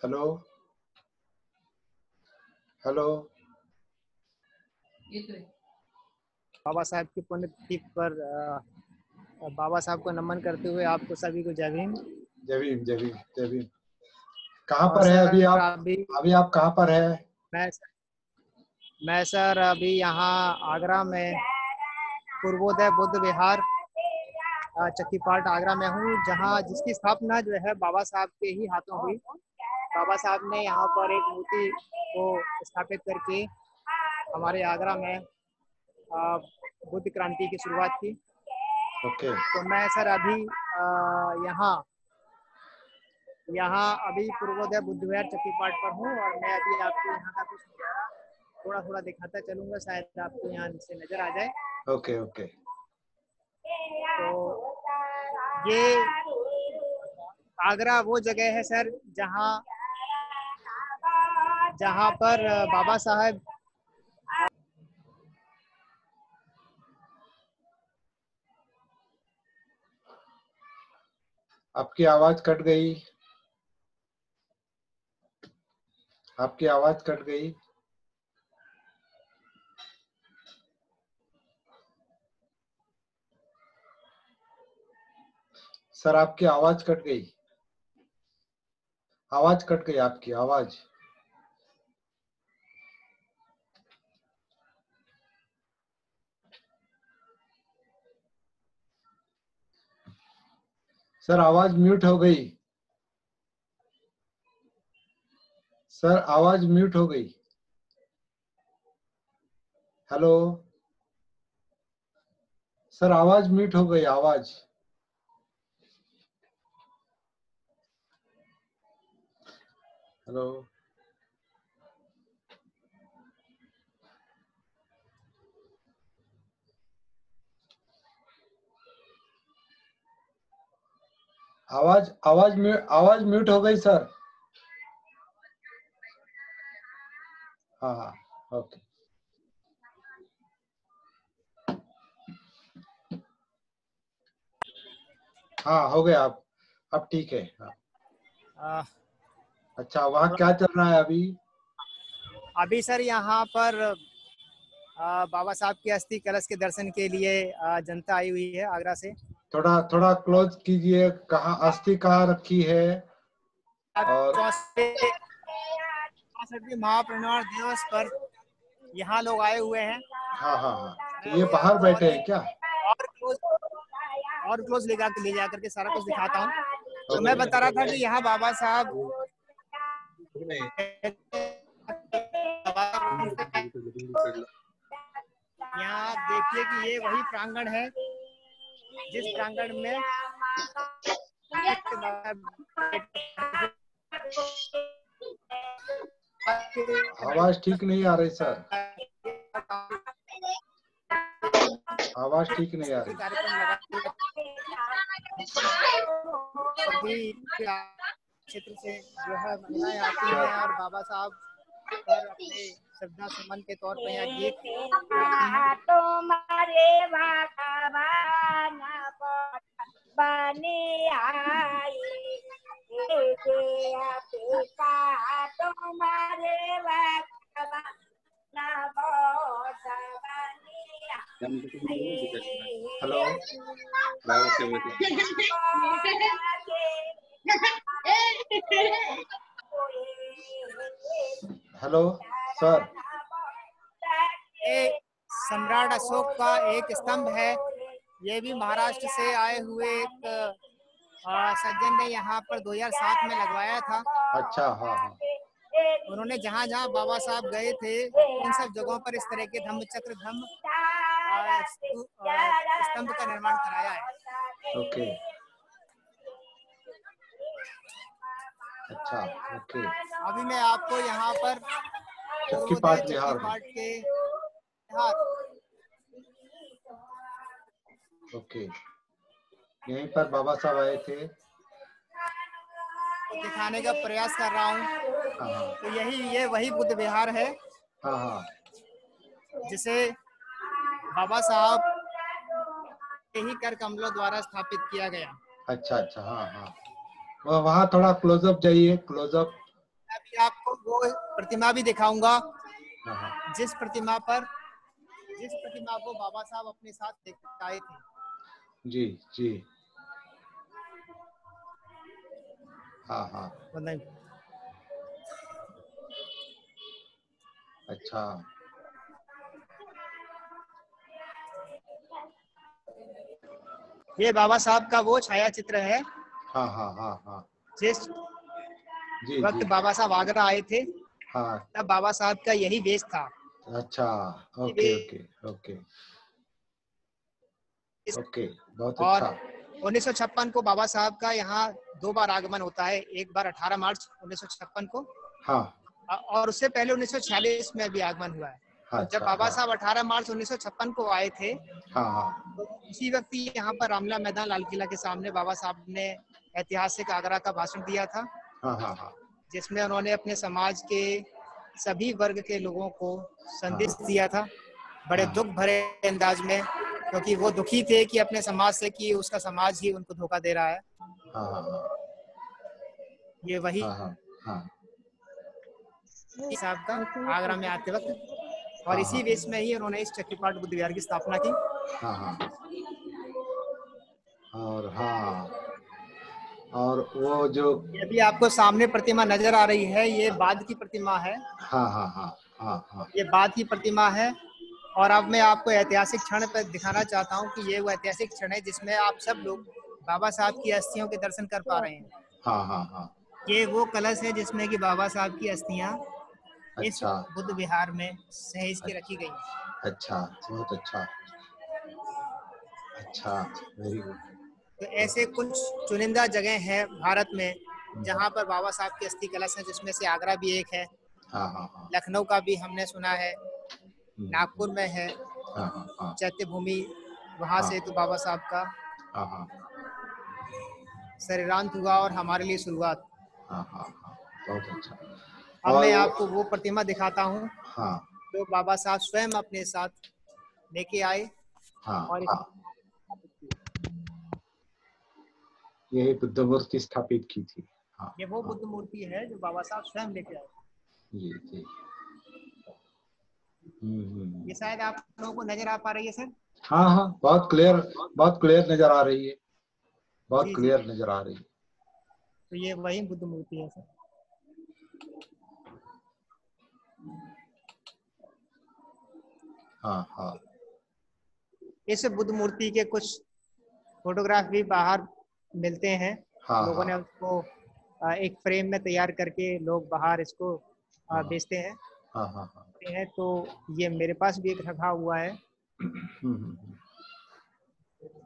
Hello hello. बाबा साहब की पुण्यतिथि पर बाबा साहब को नमन करते हुए आपको सभी को जय भीम। जय भीम जय भीम जय भीम। कहाँ और पर है अभी सर आप? अभी अभी आप कहाँ पर है? मैं सर अभी यहाँ आगरा में पूर्वोदय बुद्ध विहार चक्कीपाट आगरा में हूँ, जहाँ जिसकी स्थापना जो है बाबा साहब के ही हाथों हुई। बाबा साहब ने यहाँ पर एक मूर्ति को स्थापित करके हमारे आगरा में बुद्ध क्रांति की शुरुआत की। ओके। तो मैं सर अभी यहाँ अभी पूर्वोदय बुद्ध विहार चक्कीपाट पर हूँ और मैं अभी आपको यहाँ का कुछ नज़ारा थोड़ा थोड़ा दिखाता चलूँगा, शायद आपको यहाँ से नजर आ जाए। Okay okay. तो ये आगरा वो जगह है सर जहाँ पर बाबा साहब आपकी आवाज कट गई। आपकी आवाज कट गई। सर आपकी आवाज कट गई। आवाज कट गई आपकी आवाज। सर आवाज म्यूट हो गई। सर आवाज म्यूट हो गई। हेलो सर आवाज म्यूट हो गई। आवाज हेलो आवाज म्यूट हो गई सर। हाँ हाँ ओके। हाँ हो गया। आप अब ठीक है। हाँ। अच्छा वहाँ क्या चल रहा है अभी? अभी सर यहाँ पर बाबा साहब के अस्थि कलश के दर्शन के लिए जनता आई हुई है आगरा से। थोड़ा थोड़ा क्लोज कीजिए। कहाँ अस्थि कहाँ रखी है? और 64वें महापरिनिर्वाण दिवस पर यहाँ लोग आए हुए हैं। हाँ हाँ हाँ। तो ये बाहर बैठे हैं क्या? और क्लोज ले जा करके सारा कुछ दिखाता हूँ। तो मैं बता रहा था कि यहाँ बाबा साहब यहाँ देखिए कि ये वही प्रांगण है जिस प्रांगण में आवाज ठीक नहीं आ रही सर। आवाज ठीक नहीं आ रही। क्षेत्र से जो है महिलाएं आती हैं और बाबा साहब पर अपने श्रद्धा सुमन के तौर पर यहाँ गीत बने आई हेलो हेलो सर। सम्राट अशोक का एक स्तंभ है। ये भी महाराष्ट्र से आए हुए एक सज्जन ने यहाँ पर 2007 में लगवाया था। अच्छा हाँ हाँ। उन्होंने जहाँ जहाँ बाबा साहब गए थे उन सब जगहों पर इस तरह के धम्म चक्र धम्म स्तंभ का निर्माण कराया है। ओके अच्छा ओके। अभी मैं आपको यहाँ पर चक्कीपाट विहार के ओके यहीं पर बाबा साहब आए थे। दिखाने का प्रयास कर रहा हूँ। हाँ तो ये वही बुद्ध विहार है। हाँ हाँ। जिसे बाबा साहब के ही कर कमलों द्वारा स्थापित किया गया। अच्छा अच्छा हाँ हाँ। वहाँ थोड़ा क्लोजअप जाइए। क्लोजअप आपको वो प्रतिमा भी दिखाऊंगा हाँ, जिस प्रतिमा को बाबा साहब अपने साथ लेकर आए थे। जी जी। हाँ हाँ। अच्छा। ये बाबा साहब का वो छाया चित्र है हाँ हाँ हाँ हाँ। जिस जी वक्त जी। बाबा साहब आगरा आए थे हाँ। तब बाबा साहब का यही वेश था। अच्छा। ओके ओके ओके ओके, बहुत और अच्छा। 1956 को बाबा साहब का यहाँ 2 बार आगमन होता है, एक बार 18 मार्च 1956 को हाँ और उससे पहले 1946 में भी आगमन हुआ है। हाँ। तो जब अच्छा। बाबा हाँ साहब 18 मार्च 1956 को आए थे हाँ हाँ तो उसी वक्त यहाँ पर रामला मैदान लाल किला के सामने बाबा साहब ने ऐतिहासिक आगरा का भाषण दिया था, हाँ हाँ हाँ जिसमें उन्होंने अपने समाज के सभी वर्ग के लोगों को संदेश हाँ दिया था, बड़े दुख भरे अंदाज में, क्योंकि वो दुखी थे कि अपने समाज से कि उसका समाज ही उनको धोखा दे रहा है। हाँ हाँ ये वही हाँ हाँ हाँ साहब का आगरा में आते वक्त और हाँ इसी वेश में ही उन्होंने इस चक्कीपाट बुद्ध विहार की स्थापना की। हाँ हाँ। और हाँ, और वो जो, ये भी आपको सामने प्रतिमा नजर आ रही है, ये बाद की प्रतिमा है। हाँ हाँ हाँ हाँ हाँ ये बाद की प्रतिमा है और अब मैं आपको ऐतिहासिक क्षण पर दिखाना चाहता हूँ कि ये वो ऐतिहासिक क्षण है जिसमें आप सब लोग बाबा साहब की अस्थियों के दर्शन कर पा रहे हैं। हाँ हाँ हाँ। ये वो कलश है जिसमें कि बाबा साहब की अस्थियां इस अच्छा बुद्ध विहार में सहेज के रखी गई। अच्छा, बहुत अच्छा। अच्छा, वेरी गुड। तो ऐसे कुछ चुनिंदा जगह हैं भारत में जहाँ पर बाबा साहब की अस्थि कलश है, जिसमें से आगरा भी एक है, हाँ हाँ हाँ। लखनऊ का भी हमने सुना है, नागपुर में है हाँ हाँ हाँ चैत्य भूमि, वहाँ हाँ से तो बाबा साहब का हाँ हाँ शरीरांत हुआ और हमारे लिए शुरुआत। हाँ हाँ हाँ, बहुत अच्छा। अब और मैं वो, आपको वो प्रतिमा दिखाता हूँ हाँ जो बाबा साहब स्वयं अपने साथ लेके आए हाँ और हाँ, यही बुद्ध मूर्ति स्थापित की थी। हाँ ये वो हाँ। बुद्ध मूर्ति है जो बाबा साहब स्वयं लेके आए। जी जी। ये शायद आप लोगों को नजर आ पा रही है सर? हाँ हाँ, बहुत क्लियर नजर आ रही है, बहुत जी जी, क्लियर नजर आ रही है। तो ये वही बुद्ध मूर्ति है सर। हाँ हाँ इस बुद्ध मूर्ति के कुछ फोटोग्राफ भी बाहर मिलते हैं, हाँ लोगों ने हाँ उसको एक फ्रेम में तैयार करके लोग बाहर इसको हाँ बेचते हैं। हाँ हाँ हाँ। तो ये मेरे पास भी एक रखा हुआ है।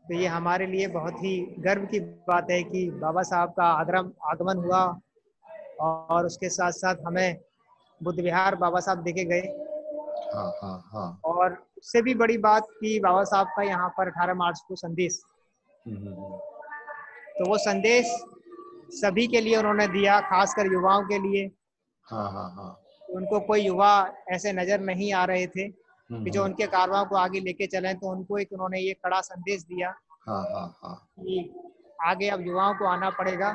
तो ये हमारे लिए बहुत ही गर्व की बात है कि बाबा साहब का आगमन हुआ और उसके साथ साथ हमें बुद्ध विहार बाबा साहब देखे गए। हाँ हाँ हाँ। और उससे भी बड़ी बात कि बाबा साहब का यहाँ पर 18 मार्च को संदेश, तो वो संदेश सभी के लिए उन्होंने दिया, खासकर युवाओं के लिए। हाँ हाँ हाँ। उनको कोई युवा ऐसे नजर नहीं आ रहे थे कि जो उनके कारवां को आगे लेके चलें, तो उनको एक उन्होंने ये कड़ा संदेश दिया हाँ हाँ हाँ। कि आगे अब युवाओं को आना पड़ेगा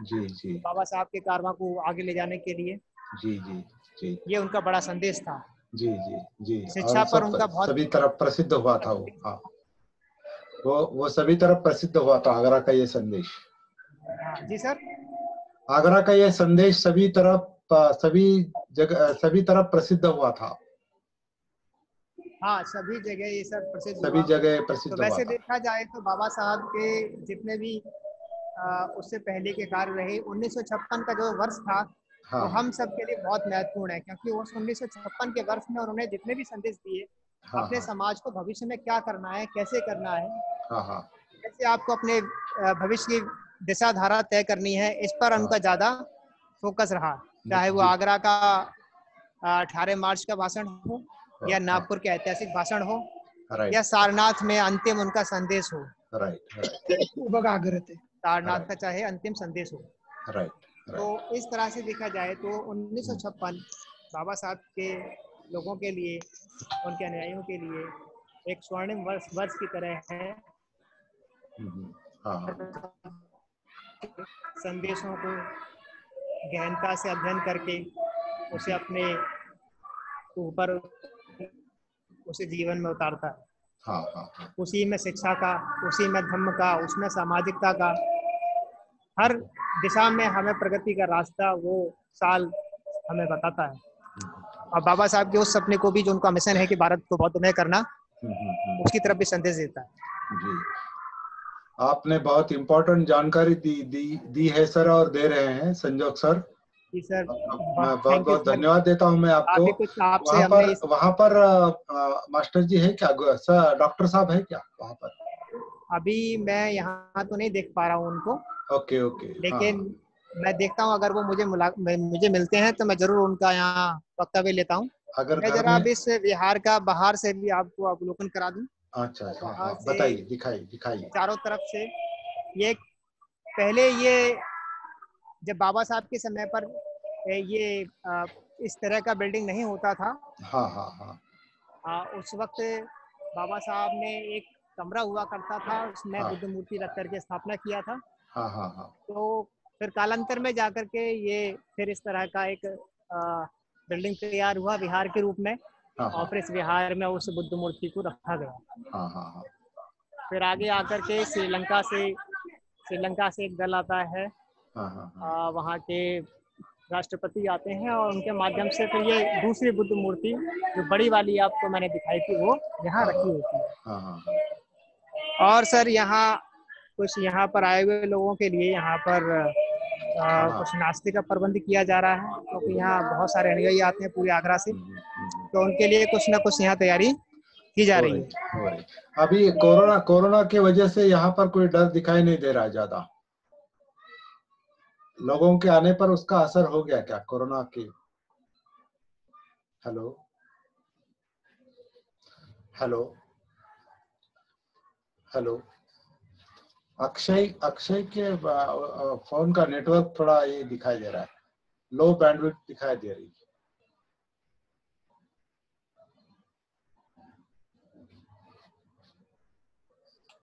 जी जी बाबा साहब के कारवां को आगे ले जाने के लिए। जी जी जी ये उनका बड़ा संदेश था। जी जी जी। और शिक्षा पर सब उनका बहुत सभी तरफ प्रसिद्ध हुआ था वो। हाँ, वो सभी तरफ प्रसिद्ध हुआ था आगरा का ये संदेश। जी सर, आगरा का ये संदेश सभी तरफ, सभी जगह, सभी तरफ प्रसिद्ध हुआ था। हाँ सभी जगह ये सब प्रसिद्ध सभी हुआ। जगह तो प्रसिद्ध हुआ वैसे था। देखा जाए तो बाबा साहब के जितने भी उससे पहले के कार्य रहे, 1956 का जो वर्ष था हाँ वो हम सब के लिए बहुत महत्वपूर्ण है, क्योंकि उस 1956 के वर्ष में उन्होंने जितने भी संदेश दिए, हाँ अपने हाँ समाज को भविष्य में क्या करना है, कैसे करना है, हाँ हाँ कैसे आपको अपने भविष्य की दिशा धारा तय करनी है, इस पर हाँ। उनका ज्यादा फोकस रहा। चाहे वो जी। आगरा का 18 मार्च का भाषण हो या हाँ, नागपुर के ऐतिहासिक भाषण हो या राइट सारनाथ में अंतिम उनका संदेश हो। राइट राइट सारनाथ का चाहे अंतिम संदेश हो। राइट तो राइट। इस तरह से देखा जाए तो 1956 बाबा साहब के लोगों के लिए, उनके अनुयायियों के लिए एक स्वर्णिम वर्ष की तरह है। हाँ संदेशों को गहनता से अध्ययन करके उसे अपने ऊपर उसे जीवन में उतारता है। हाँ हाँ हाँ। उसी में शिक्षा का, उसी में धर्म का, उसमें सामाजिकता का, हर दिशा में हमें प्रगति का रास्ता वो साल हमें बताता है। और बाबा साहब के उस सपने को भी, जो उनका मिशन है कि भारत को बौद्धमय करना, उसकी तरफ भी संदेश देता है। जी, आपने बहुत इम्पोर्टेंट जानकारी दी है सर, और दे रहे हैं संजोग सर। जी सर, मैं बहुत बहुत सर। धन्यवाद देता हूँ मैं आपको। काफी कुछ आपसे हमने वहाँ पर मास्टर जी है क्या, सर डॉक्टर साहब है क्या वहाँ पर? अभी मैं यहाँ तो नहीं देख पा रहा हूँ उनको। Okay okay. लेकिन मैं देखता हूँ, अगर वो मुझे मिलते हैं तो मैं जरूर उनका यहाँ वक्तव्य लेता हूँ। अगर मैं घर जरा में... अब इस विहार का बाहर से भी आपको अवलोकन करा दूं। अच्छा अच्छा, वहाँ से बताइए, दिखाइए। चारों तरफ से ये पहले ये जब बाबा साहब के समय पर ये इस तरह का बिल्डिंग नहीं होता था। हाँ हाँ हाँ। उस वक्त बाबा साहब ने एक कमरा हुआ करता था, उसमें बुद्ध मूर्ति रख करके स्थापना किया था। हाँ हाँ हाँ। तो फिर कालांतर में जाकर के ये फिर इस तरह का एक बिल्डिंग तैयार हुआ विहार के रूप में। और फिर इस विहार में उस बुद्ध मूर्ति को रखा गया। हाँ हाँ हाँ। फिर आगे आकर के श्रीलंका से एक दल आता है। हाँ हाँ हाँ। वहाँ के राष्ट्रपति आते हैं और उनके माध्यम से फिर ये दूसरी बुद्ध मूर्ति, जो बड़ी वाली आपको मैंने दिखाई थी, वो यहाँ रखी होती है। हाँ हाँ। और सर यहाँ कुछ यहाँ पर आए हुए लोगों के लिए यहाँ पर कुछ नाश्ते का प्रबंध किया जा रहा है, क्योंकि यहाँ बहुत सारे अनुयायी आते हैं पूरे आगरा से। तो उनके लिए कुछ ना कुछ यहाँ तैयारी की जा रही है। अभी कोरोना की वजह से यहाँ पर कोई डर दिखाई नहीं दे रहा है ज्यादा। लोगों के आने पर उसका असर हो गया क्या कोरोना की? Hello hello hello. अक्षय के फोन का नेटवर्क थोड़ा ये दिखाई दे रहा है, लो बैंडविड्थ दिखाई दे रही है।